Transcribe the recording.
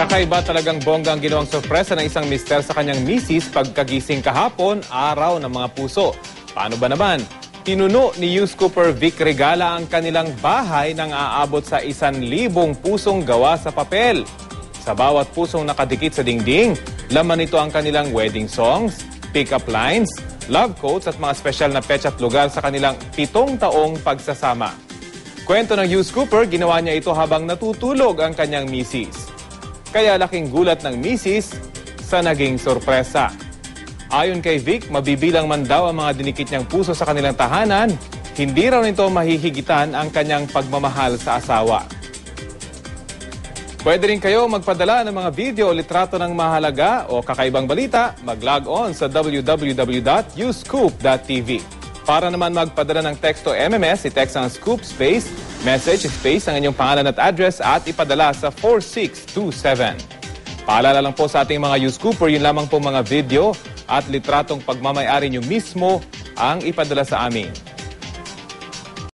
Kakaiba talagang bongga ang ginawang sorpresa ng isang mister sa kanyang misis pagkagising kahapon, araw ng mga puso. Paano ba naman? Tinuno ni News Cooper Vic Regala ang kanilang bahay nang aabot sa 1,000 pusong gawa sa papel. Sa bawat pusong nakadikit sa dingding, laman nito ang kanilang wedding songs, pick-up lines, love quotes at mga special na petsa at lugar sa kanilang 7 taong pagsasama. Kwento ng News Cooper, ginawa niya ito habang natutulog ang kanyang misis. Kaya laking gulat ng misis sa naging sorpresa. Ayon kay Vic, mabibilang man daw ang mga dinikit niyang puso sa kanilang tahanan, hindi raw nito mahihigitan ang kanyang pagmamahal sa asawa. Pwede rin kayo magpadala ng mga video o litrato ng mahalaga o kakaibang balita, mag-log on sa www.uscoop.tv. Para naman magpadala ng text o MMS, i-text ang scoop space, message space ang inyong pangalan at address at ipadala sa 4627. Paalala lang po sa ating mga News Cooper, yun lamang po mga video at litratong pagmamayari nyo mismo ang ipadala sa amin.